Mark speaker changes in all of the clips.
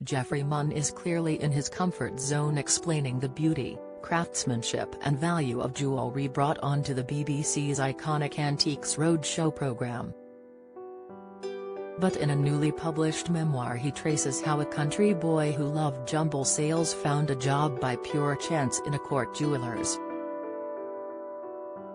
Speaker 1: Geoffrey Munn is clearly in his comfort zone, explaining the beauty, craftsmanship and value of jewellery brought onto the BBC's iconic Antiques Roadshow programme. But in a newly published memoir he traces how a country boy who loved jumble sales found a job by pure chance in a court jeweller's.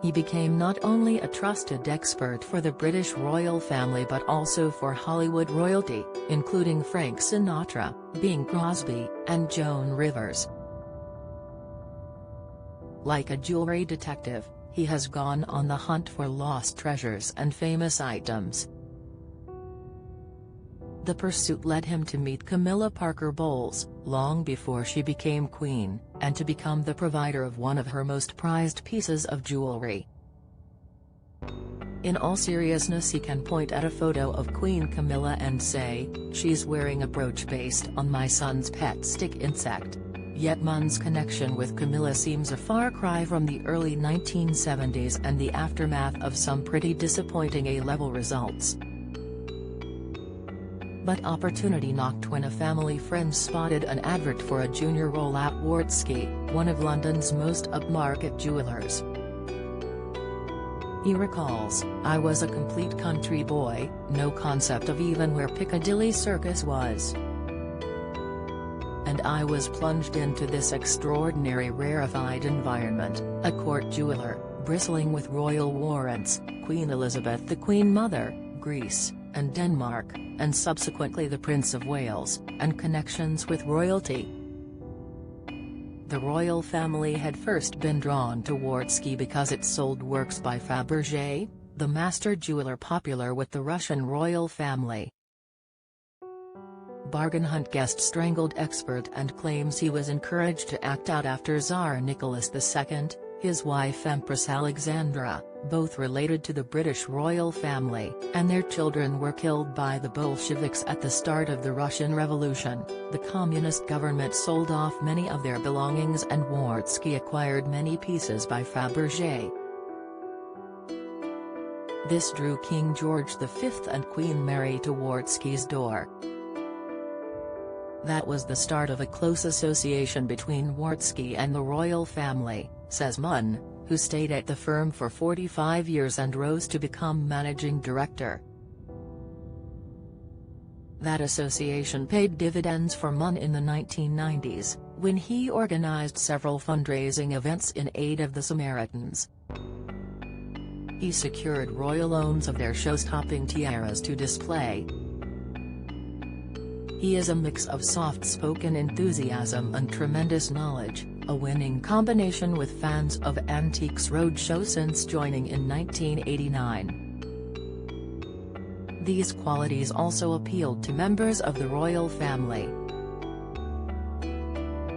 Speaker 1: He became not only a trusted expert for the British royal family but also for Hollywood royalty, including Frank Sinatra, Bing Crosby, and Joan Rivers. Like a jewelry detective, he has gone on the hunt for lost treasures and famous items. The pursuit led him to meet Camilla Parker Bowles, long before she became queen, and to become the provider of one of her most prized pieces of jewelry. In all seriousness, he can point at a photo of Queen Camilla and say, "She's wearing a brooch based on my son's pet stick insect." Yet Munn's connection with Camilla seems a far cry from the early 1970s and the aftermath of some pretty disappointing A-level results. But opportunity knocked when a family friend spotted an advert for a junior role at Wartski, one of London's most upmarket jewellers. He recalls, "I was a complete country boy, no concept of even where Piccadilly Circus was. And I was plunged into this extraordinary rarefied environment, a court jeweller, bristling with royal warrants, Queen Elizabeth the Queen Mother, Greece, and Denmark, and subsequently the Prince of Wales, and connections with royalty." The royal family had first been drawn to Wartski because it sold works by Fabergé, the master jeweler popular with the Russian royal family. Bargain hunt guest strangled expert and claims he was encouraged to act out after Tsar Nicholas II, his wife Empress Alexandra, both related to the British royal family, and their children were killed by the Bolsheviks at the start of the Russian Revolution. The communist government sold off many of their belongings and Wartski acquired many pieces by Fabergé. This drew King George V and Queen Mary to Wartski's door. That was the start of a close association between Wartski and the royal family, says Munn, who stayed at the firm for 45 years and rose to become managing director. That association paid dividends for Munn in the 1990s, when he organized several fundraising events in aid of the Samaritans. He secured royal loans of their show-stopping tiaras to display. He is a mix of soft-spoken enthusiasm and tremendous knowledge, a winning combination with fans of Antiques Roadshow since joining in 1989. These qualities also appealed to members of the royal family.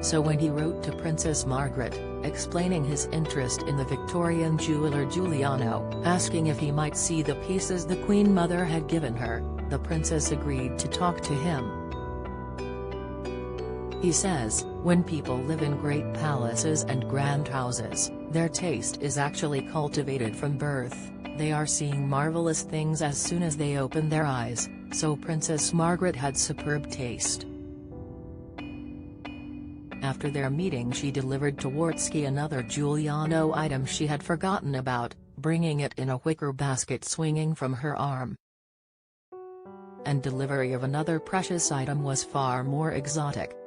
Speaker 1: So when he wrote to Princess Margaret, explaining his interest in the Victorian jeweller Giuliano, asking if he might see the pieces the Queen Mother had given her, the princess agreed to talk to him. He says, "When people live in great palaces and grand houses, their taste is actually cultivated from birth, they are seeing marvelous things as soon as they open their eyes, so Princess Margaret had superb taste." After their meeting she delivered to Wartski another Giuliano item she had forgotten about, bringing it in a wicker basket swinging from her arm. And delivery of another precious item was far more exotic.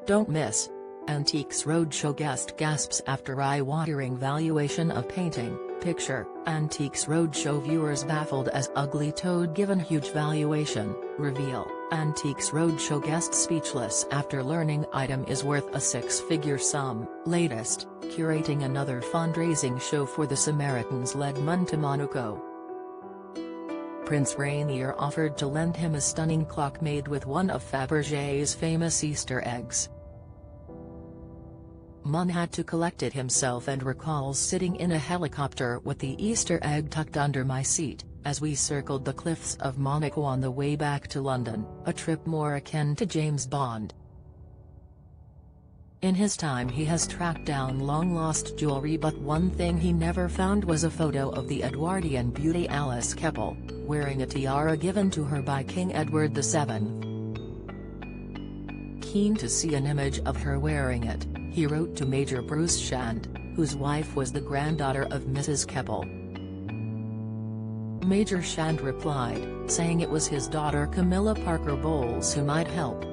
Speaker 1: Don't miss. Antiques Roadshow guest gasps after eye-watering valuation of painting, picture. Antiques Roadshow viewers baffled as ugly toad given huge valuation, reveal. Antiques Roadshow guest speechless after learning item is worth a six-figure sum. Latest, curating another fundraising show for the Samaritans led Munn to Monaco. Prince Rainier offered to lend him a stunning clock made with one of Fabergé's famous Easter eggs. Munn had to collect it himself and recalls sitting in a helicopter with the Easter egg tucked under my seat, as we circled the cliffs of Monaco on the way back to London, a trip more akin to James Bond. In his time he has tracked down long-lost jewelry, but one thing he never found was a photo of the Edwardian beauty Alice Keppel, wearing a tiara given to her by King Edward VII. keen to see an image of her wearing it, he wrote to Major Bruce Shand, whose wife was the granddaughter of Mrs. Keppel. Major Shand replied, saying it was his daughter Camilla Parker Bowles who might help.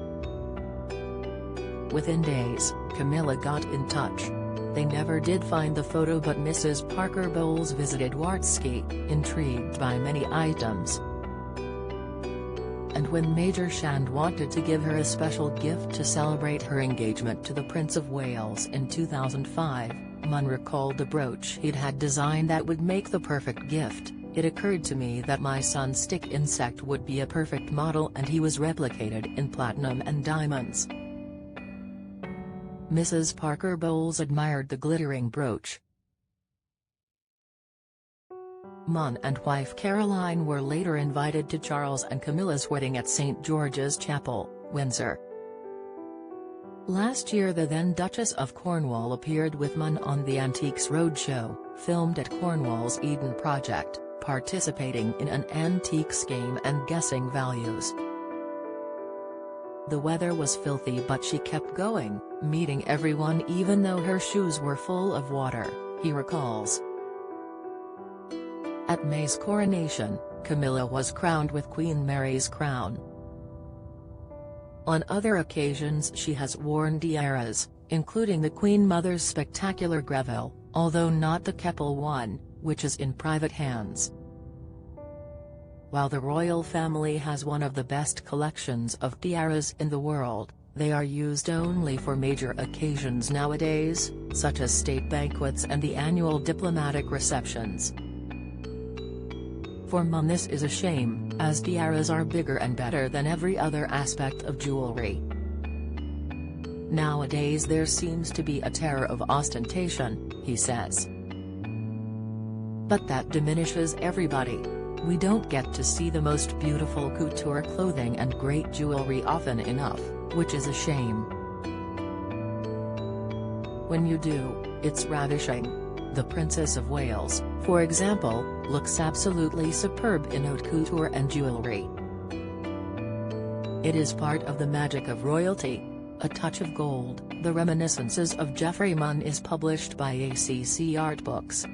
Speaker 1: Within days, Camilla got in touch. They never did find the photo, but Mrs. Parker Bowles visited Wartski, intrigued by many items. And when Major Shand wanted to give her a special gift to celebrate her engagement to the Prince of Wales in 2005, Munn recalled the brooch he'd had designed that would make the perfect gift. It occurred to me that my son's stick insect would be a perfect model, and he was replicated in platinum and diamonds. Mrs. Parker Bowles admired the glittering brooch. Munn and wife Caroline were later invited to Charles and Camilla's wedding at St. George's Chapel, Windsor. Last year the then Duchess of Cornwall appeared with Munn on the Antiques Roadshow, filmed at Cornwall's Eden Project, participating in an antiques game and guessing values. The weather was filthy, but she kept going, meeting everyone even though her shoes were full of water, he recalls. At May's coronation, Camilla was crowned with Queen Mary's crown. On other occasions she has worn tiaras, including the Queen Mother's spectacular Greville, although not the Keppel one, which is in private hands. While the royal family has one of the best collections of tiaras in the world, they are used only for major occasions nowadays, such as state banquets and the annual diplomatic receptions. For Munn this is a shame, as tiaras are bigger and better than every other aspect of jewelry. Nowadays there seems to be a terror of ostentation, he says. But that diminishes everybody. We don't get to see the most beautiful couture clothing and great jewelry often enough, which is a shame. When you do, it's ravishing. The Princess of Wales, for example, looks absolutely superb in haute couture and jewelry. It is part of the magic of royalty. A Touch of Gold, The Reminiscences of Geoffrey Munn is published by ACC Art Books.